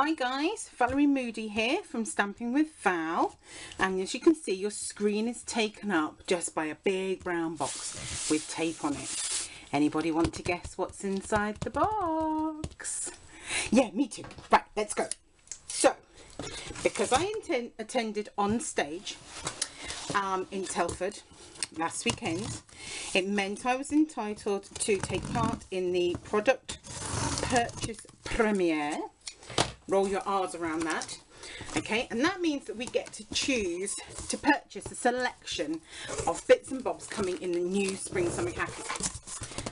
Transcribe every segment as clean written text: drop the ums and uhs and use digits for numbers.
Hi guys, Valerie Moody here from Stamping with Val, and as you can see your screen is taken up just by a big brown box with tape on it. Anybody want to guess what's inside the box? Yeah, me too. Right, let's go. So, because I attended on stage in Telford last weekend, it meant I was entitled to take part in the product purchase premiere. Roll your R's around that. Okay, and that means that we get to choose to purchase a selection of bits and bobs coming in the new spring summer catalog.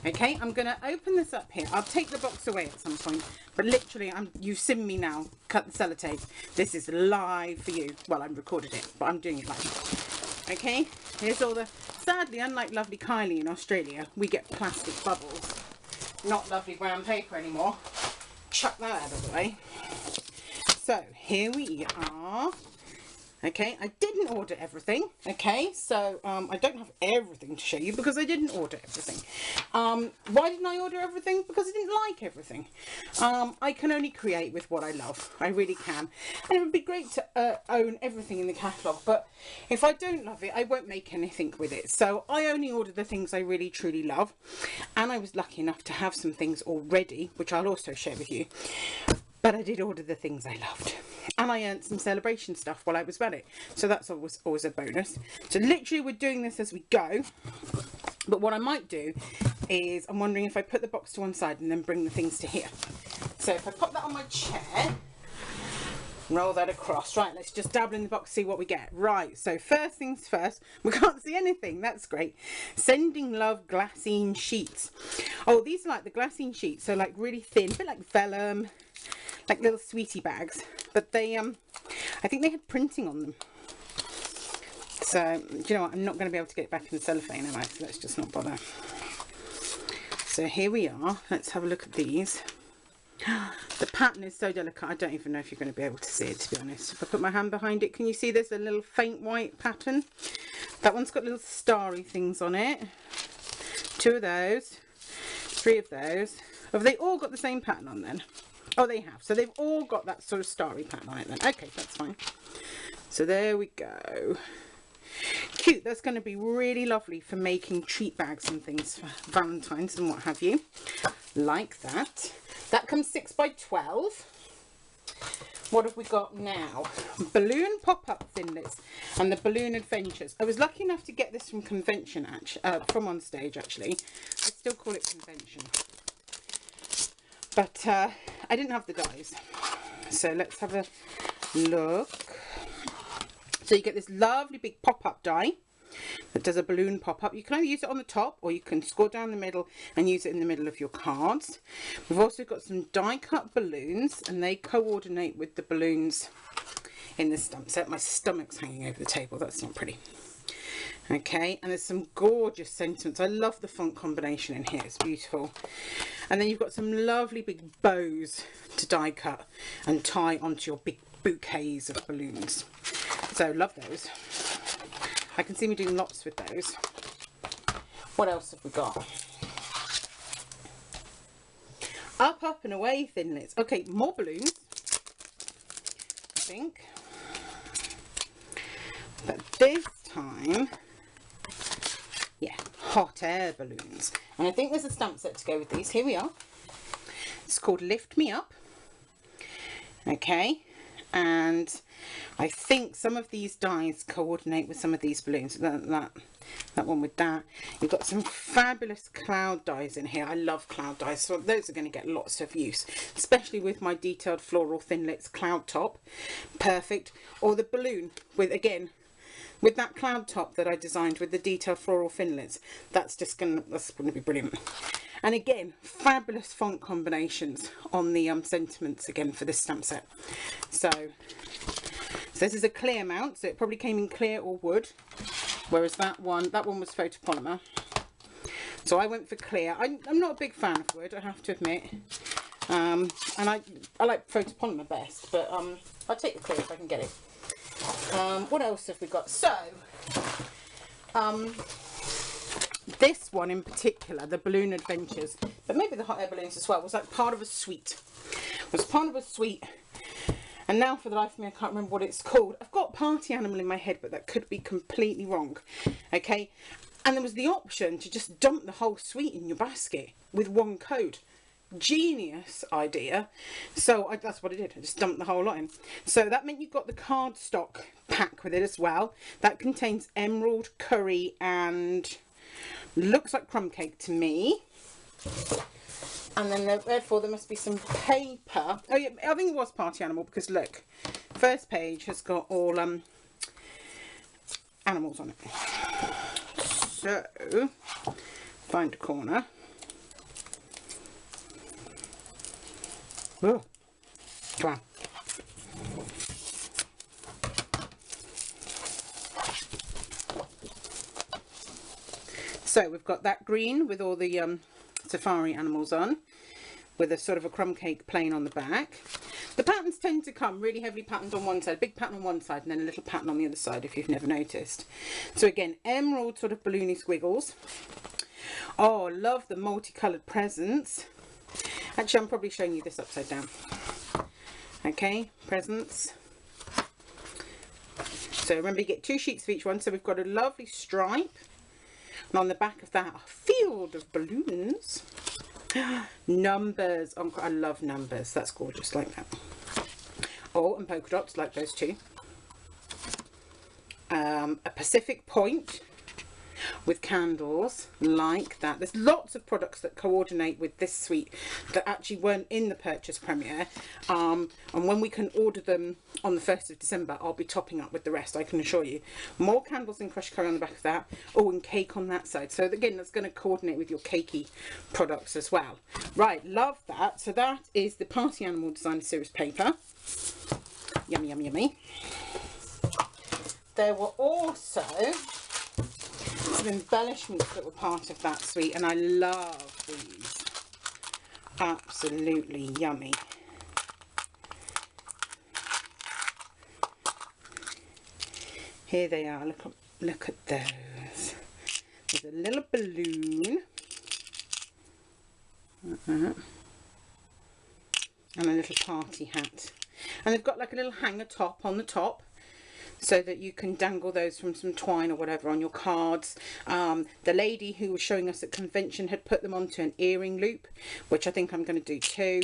Okay, I'm going to open this up here. I'll take the box away at some point, but literally you've seen me now cut the sellotape. This is live for you. Well, I've recorded it, but I'm doing it live. Okay, here's all the, sadly, unlike lovely Kylie in Australia, we get plastic bubbles, not lovely brown paper anymore. Chuck that out of the way. So here we are. Okay, I didn't order everything. Okay, so I don't have everything to show you because I didn't order everything. Why didn't I order everything? Because I didn't like everything. I can only create with what I love. I really can. And it would be great to own everything in the catalogue, but if I don't love it, I won't make anything with it. So I only order the things I really truly love. And I was lucky enough to have some things already, which I'll also share with you. But I did order the things I loved. And I earned some celebration stuff while I was at it. So that's always a bonus. So literally we're doing this as we go. But what I might do is, I'm wondering if I put the box to one side and then bring the things to here. So if I pop that on my chair, roll that across. Right, let's just dabble in the box, see what we get. Right, so first things first, we can't see anything. That's great. Sending Love glassine sheets. Oh, these are like the glassine sheets. So like really thin, a bit like vellum. Like little sweetie bags, but they I think they had printing on them. So do you know what, I'm not going to be able to get it back in the cellophane, am I? So let's just not bother. So here we are. Let's have a look at these. The pattern is so delicate, I don't even know if you're going to be able to see it, to be honest. If I put my hand behind it, can you see there's a little faint white pattern? That one's got little starry things on it. 2 of those, 3 of those. Have they all got the same pattern on then? Oh, they have. So they've all got that sort of starry pattern on it then. Okay, that's fine. So there we go. Cute. That's going to be really lovely for making treat bags and things for Valentine's and what have you. Like that. That comes 6 by 12. What have we got now? Balloon pop-up thinlits and the balloon adventures. I was lucky enough to get this from convention, from on stage actually. I still call it convention. But I didn't have the dies. So let's have a look. So you get this lovely big pop-up die that does a balloon pop-up. You can either use it on the top or you can score down the middle and use it in the middle of your cards. We've also got some die cut balloons and they coordinate with the balloons in the stump set. My stomach's hanging over the table. That's not pretty. Okay, and there's some gorgeous sentiments. I love the font combination in here. It's beautiful. And then you've got some lovely big bows to die cut and tie onto your big bouquets of balloons. So love those. I can see me doing lots with those. What else have we got? Up, up and away thinlits. Okay, more balloons, I think. But this time, yeah, hot air balloons. And I think there's a stamp set to go with these. Here we are. It's called Lift Me Up. Okay, and I think some of these dies coordinate with some of these balloons. That one with that. You've got some fabulous cloud dies in here. I love cloud dies, so those are going to get lots of use, especially with my detailed floral thinlits cloud top. Perfect. Or the balloon with, again, with that cloud top that I designed with the detailed floral thinlits. That's going to be brilliant. And again, fabulous font combinations on the sentiments again for this stamp set. So this is a clear mount, so it probably came in clear or wood, whereas that one was photopolymer. So I went for clear. I'm not a big fan of wood, I have to admit. And I like photopolymer best, but I'll take the clear if I can get it. What else have we got? So this one in particular, the balloon adventures, but maybe the hot air balloons as well, was like part of a suite. It was part of a suite And now for the life of me, I can't remember what it's called. I've got Party Animal in my head, but that could be completely wrong. Okay, and there was the option to just dump the whole suite in your basket with one code. Genius idea. So that's what I did. I just dumped the whole lot in. So that meant you got the cardstock pack with it as well. That contains emerald, curry, and looks like crumb cake to me. And then therefore there must be some paper. Oh yeah, I think it was Party Animal, because look, first page has got all animals on it. So find a corner. Oh, come on. So we've got that green with all the safari animals on, with a sort of a crumb cake plain on the back. The patterns tend to come really heavily patterned on one side, big pattern on one side, and then a little pattern on the other side, if you've never noticed. So again, emerald sort of balloony squiggles. Oh, love the multicoloured presents. Actually, I'm probably showing you this upside down. Okay, presents. So remember, you get 2 sheets of each one. So we've got a lovely stripe. And on the back of that, a field of balloons. Numbers. Oh, I love numbers. That's gorgeous, like that. Oh, and polka dots, like those two. A Pacific point with candles, like that. There's lots of products that coordinate with this suite that actually weren't in the purchase premiere. And when we can order them on the 1st of December, I'll be topping up with the rest, I can assure you. More candles and crushed curry on the back of that. Oh, and cake on that side. So again, that's going to coordinate with your cakey products as well. Right, love that. So that is the Party Animal Designer Series paper. Yummy, yummy, yummy. There were also some embellishments that were part of that suite, and I love these. Absolutely yummy. Here they are. Look at those. There's a little balloon. And a little party hat. And they've got like a little hanger top on the top, so that you can dangle those from some twine or whatever on your cards. The lady who was showing us at convention had put them onto an earring loop, which I think I'm going to do too.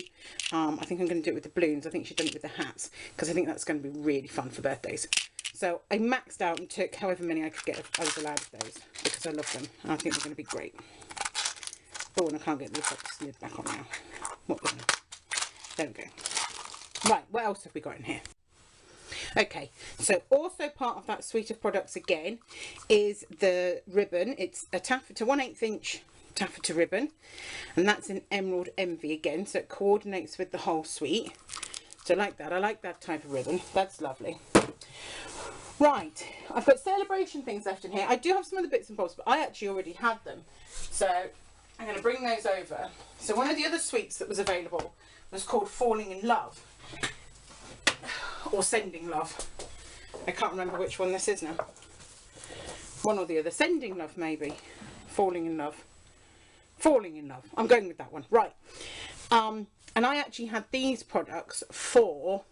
I think I'm going to do it with the balloons. I think she's done it with the hats, because I think that's going to be really fun for birthdays. So I maxed out and took however many I could get. I was allowed of those because I love them, and I think they're going to be great. Oh, and I can't get the lid back on now. What was it? There we go. Right, what else have we got in here? Okay, so also part of that suite of products again is the ribbon. It's a taffeta, 1/8 inch taffeta ribbon, and that's in Emerald Envy again, so it coordinates with the whole suite. So I like that. I like that type of ribbon. That's lovely. Right, I've got celebration things left in here. I do have some other bits and bobs, but I actually already had them, so I'm going to bring those over. So one of the other suites that was available was called Falling in Love, or Sending Love. I can't remember which one this is now. One or the other. Sending Love, maybe. Falling in Love. Falling in Love. I'm going with that one. Right. And I actually had these products for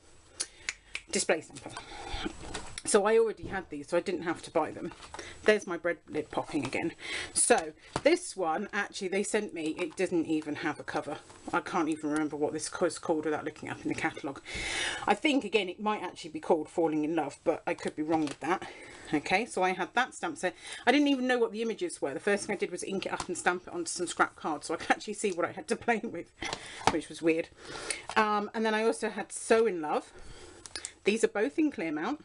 display sample. So I already had these, so I didn't have to buy them. There's my bread lid popping again. So this one, actually, they sent me, it doesn't even have a cover. I can't even remember what this was called without looking up in the catalogue. I think, again, it might actually be called Falling in Love, but I could be wrong with that. Okay, so I had that stamp set. I didn't even know what the images were. The first thing I did was ink it up and stamp it onto some scrap cards, so I could actually see what I had to play with, which was weird. And then I also had So in Love. These are both in Clearmount.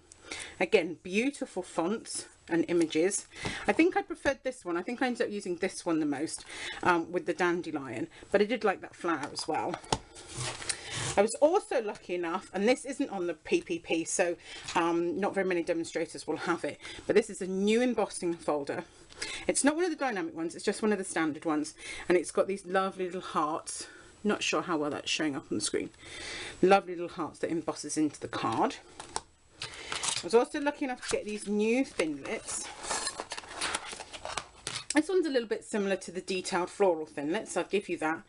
Again, beautiful fonts and images. I think I preferred this one. I think I ended up using this one the most, with the dandelion, but I did like that flower as well. I was also lucky enough, and this isn't on the PPP, so not very many demonstrators will have it, but this is a new embossing folder. It's not one of the dynamic ones, it's just one of the standard ones, and it's got these lovely little hearts. Not sure how well that's showing up on the screen. Lovely little hearts that embosses into the card. I was also lucky enough to get these new Thinlits. This one's a little bit similar to the detailed floral thinlits, I'll give you that,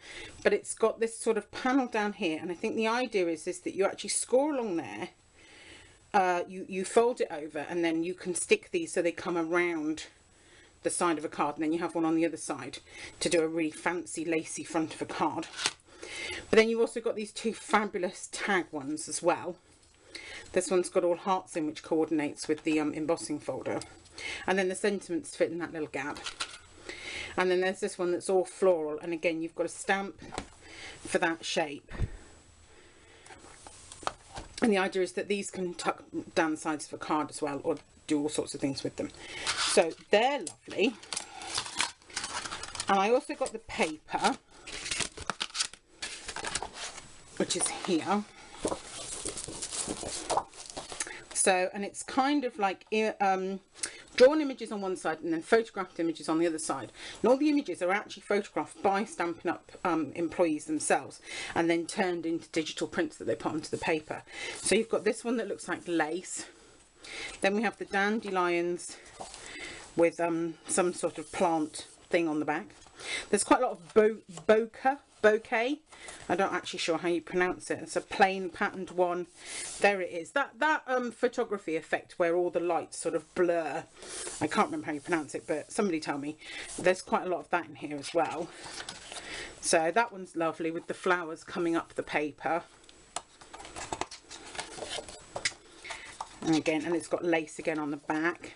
but it's got this sort of panel down here, and I think the idea is that you actually score along there, you fold it over, and then you can stick these so they come around the side of a card, and then you have one on the other side to do a really fancy lacy front of a card. But then you've also got these two fabulous tag ones as well. This one's got all hearts in, which coordinates with the embossing folder, and then the sentiments fit in that little gap. And then there's this one that's all floral, and again you've got a stamp for that shape. And the idea is that these can tuck down the sides of a card as well, or do all sorts of things with them. So they're lovely. And I also got the paper, which is here. So, and it's kind of like drawn images on one side and then photographed images on the other side. And all the images are actually photographed by Stampin' Up employees themselves, and then turned into digital prints that they put onto the paper. So you've got this one that looks like lace. Then we have the dandelions with some sort of plant thing on the back. There's quite a lot of bouquet. I'm not actually sure how you pronounce it. It's a plain patterned one. There it is. That photography effect where all the lights sort of blur. I can't remember how you pronounce it, but somebody tell me. There's quite a lot of that in here as well. So that one's lovely with the flowers coming up the paper. And again, and it's got lace again on the back.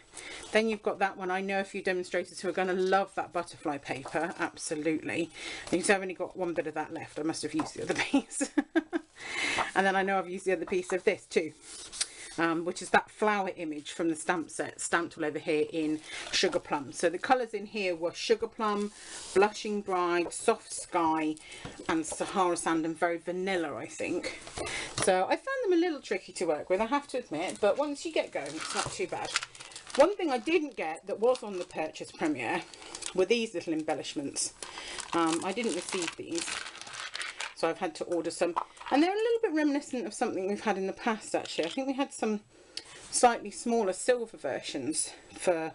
Then you've got that one. I know a few demonstrators who are going to love that butterfly paper, absolutely. You can see I've only got one bit of that left. I must have used the other piece. And then I know I've used the other piece of this too, which is that flower image from the stamp set, stamped all over here in Sugar Plum. So the colours in here were Sugar Plum, Blushing Bride, Soft Sky, and Sahara Sand, and Very Vanilla, I think. So I found them a little tricky to work with, I have to admit, but once you get going, it's not too bad. One thing I didn't get that was on the purchase premiere were these little embellishments. I didn't receive these, so I've had to order some. And they're a little bit reminiscent of something we've had in the past, actually. I think we had some slightly smaller silver versions for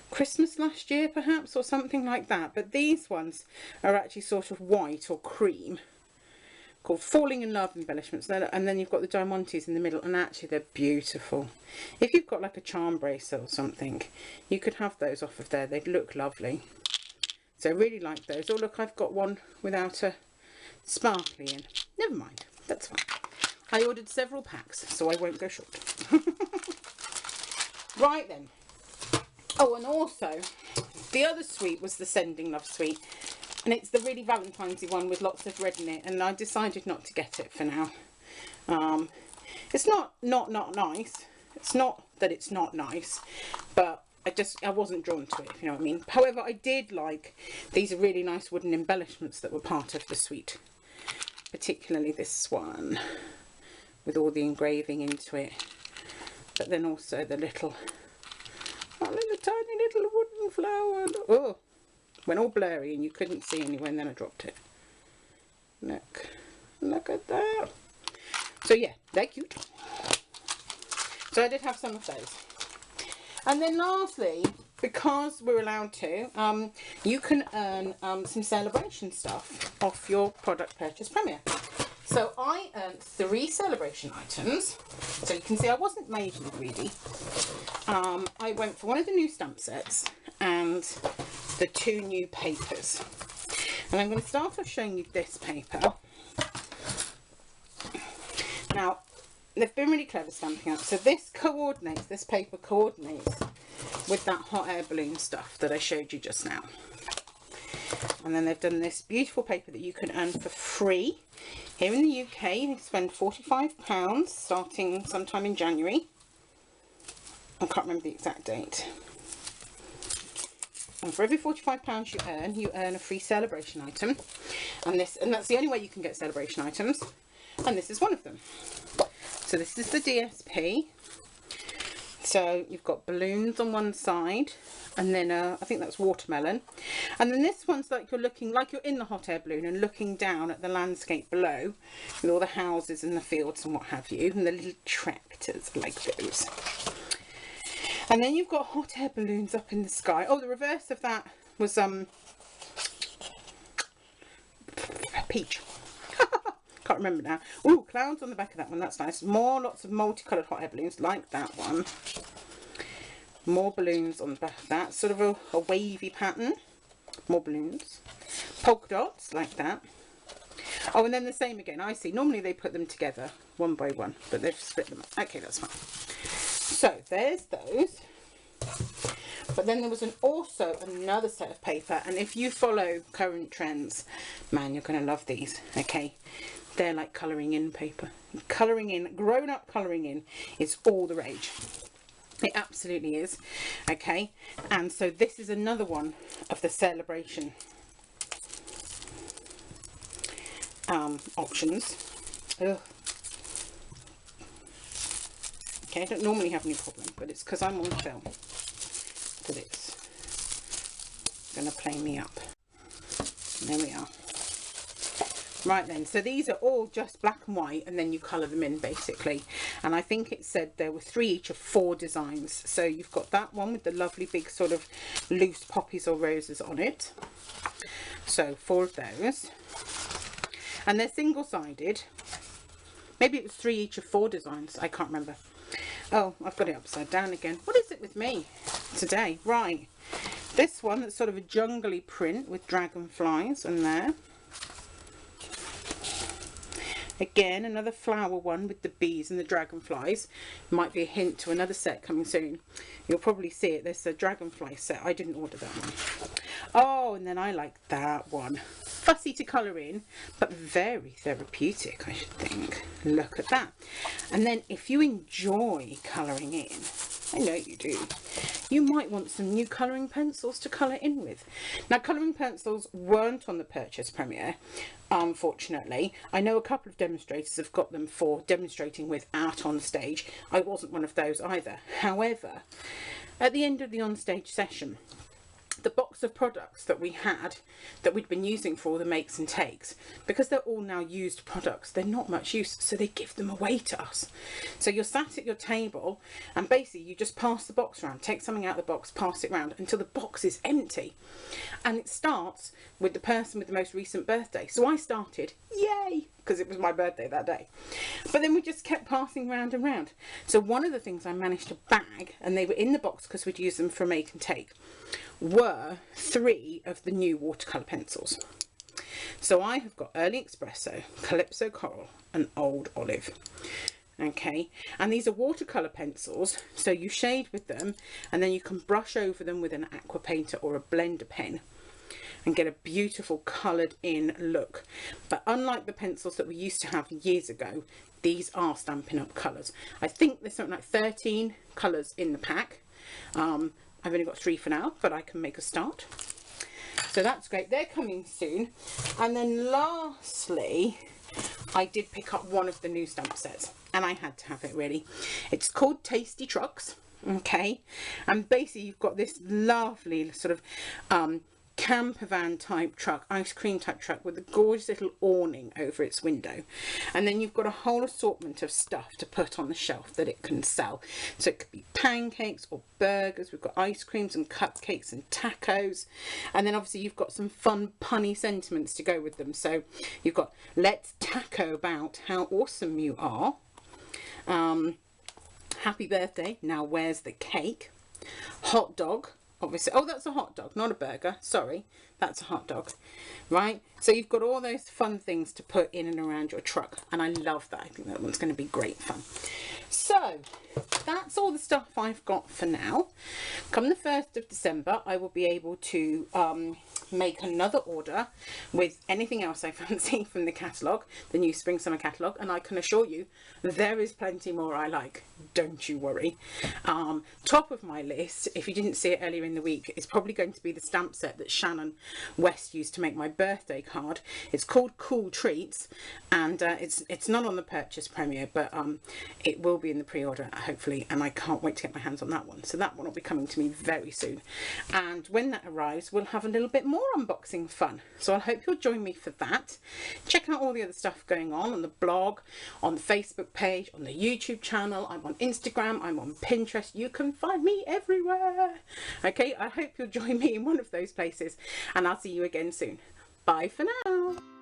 Christmas last year, perhaps, or something like that. But these ones are actually sort of white or cream, called Falling in Love embellishments, and then you've got the diamantes in the middle, and actually they're beautiful. If you've got like a charm bracelet or something, you could have those off of there. They'd look lovely. So I really like those. Oh look, I've got one without a sparkly in. Never mind, that's fine. I ordered several packs, so I won't go short. Right then. Oh, and also the other suite was the Sending Love suite. And it's the really Valentine's-y one with lots of red in it, and I decided not to get it for now. It's not nice. It's not that it's not nice, but I wasn't drawn to it, if you know what I mean. However, I did like these really nice wooden embellishments that were part of the suite, particularly this one with all the engraving into it, but then also the little tiny little wooden flower. Oh, went all blurry and you couldn't see anywhere, and then I dropped it. Look at that. So yeah, they're cute. So I did have some of those. And then lastly, because we're allowed to, you can earn some celebration stuff off your product purchase premiere. So I earned 3 celebration items. So you can see I wasn't majorly greedy. I went for one of the new stamp sets and the 2 new papers. And I'm going to start off showing you this paper. Now, they've been really clever Stampin' Up. So this paper coordinates with that hot air balloon stuff that I showed you just now. And then they've done this beautiful paper that you can earn for free. Here in the UK, you spend £45 starting sometime in January. I can't remember the exact date. And for every £45 you earn a free celebration item. And that's the only way you can get celebration items. And this is one of them. So this is the DSP. So you've got balloons on one side, and then I think that's watermelon. And then this one's like you're in the hot air balloon and looking down at the landscape below with all the houses and the fields and what have you, and the little tractors like those. And then you've got hot air balloons up in the sky. Oh, the reverse of that was peach. Can't remember now. Ooh, clouds on the back of that one. That's nice. More lots of multicoloured hot air balloons like that one. More balloons on the back of that. Sort of a wavy pattern. More balloons. Polka dots like that. Oh, and then the same again. I see. Normally they put them together one by one, but they've split them up. Okay, that's fine. So there's those. But then there was also another set of paper, and if you follow current trends, man, you're going to love these. Okay, they're like colouring in paper. Colouring in, grown up colouring in is all the rage. It absolutely is. Okay, and so this is another one of the celebration options. Ugh. Okay, I don't normally have any problem, but it's because I'm on film that it's going to play me up. There we are. Right then, so these are all just black and white, and then you colour them in basically. And I think it said there were 3 each of 4 designs. So you've got that one with the lovely big sort of loose poppies or roses on it. So 4 of those. And they're single-sided. Maybe it was 3 each of 4 designs. I can't remember. Oh, I've got it upside down again. What is it with me today? Right. This one that's sort of a jungly print with dragonflies in there. Again, another flower one with the bees and the dragonflies. Might be a hint to another set coming soon. You'll probably see it. There's a dragonfly set. I didn't order that one. Oh, and then I like that one. Fussy to colour in, but very therapeutic, I should think. Look at that. And then if you enjoy colouring in, I know you do, you might want some new colouring pencils to colour in with. Now, colouring pencils weren't on the purchase premiere, unfortunately. I know a couple of demonstrators have got them for demonstrating with out on stage. I wasn't one of those either. However, at the end of the on-stage session, the box of products that we had, that we'd been using for all the makes and takes, because they're all now used products, they're not much use, so they give them away to us. So you're sat at your table and basically you just pass the box around, take something out of the box, pass it around until the box is empty. And it starts with the person with the most recent birthday. So I started, yay, because it was my birthday that day. But then we just kept passing round and round. So one of the things I managed to bag, and they were in the box because we'd use them for make and take, were 3 of the new watercolour pencils. So I have got Early Espresso, Calypso Coral and Old Olive. Okay, and these are watercolour pencils, so you shade with them and then you can brush over them with an aqua painter or a blender pen and get a beautiful coloured in look. But unlike the pencils that we used to have years ago, these are Stampin' Up colours. I think there's something like 13 colours in the pack. I've only got 3 for now, but I can make a start. So that's great. They're coming soon. And then lastly, I did pick up one of the new stamp sets, and I had to have it really. It's called Tasty Trucks. Okay, and basically you've got this lovely sort of camper van type truck, ice cream type truck with a gorgeous little awning over its window, and then you've got a whole assortment of stuff to put on the shelf that it can sell. So it could be pancakes or burgers. We've got ice creams and cupcakes and tacos, and then obviously you've got some fun punny sentiments to go with them. So you've got let's taco about how awesome you are, happy birthday, now where's the cake, hot dog, obviously, oh that's a hot dog, not a burger, sorry, that's a hot dog, right? So you've got all those fun things to put in and around your truck, and I love that. I think that one's going to be great fun. So that's all the stuff I've got for now. Come the 1st of December, I will be able to make another order with anything else I fancy from the catalogue, the new Spring Summer Catalogue, and I can assure you there is plenty more I like, don't you worry. Top of my list, if you didn't see it earlier in the week, is probably going to be the stamp set that Shannon West used to make my birthday card. It's called Cool Treats, and it's not on the purchase premiere, but it will be in the pre-order hopefully, and I can't wait to get my hands on that one. So that one will be coming to me very soon, and when that arrives we'll have a little bit more more unboxing fun. So I hope you'll join me for that. Check out all the other stuff going on the blog, on the Facebook page, on the YouTube channel. I'm on Instagram, I'm on Pinterest. You can find me everywhere. Okay, I hope you'll join me in one of those places, and I'll see you again soon. Bye for now.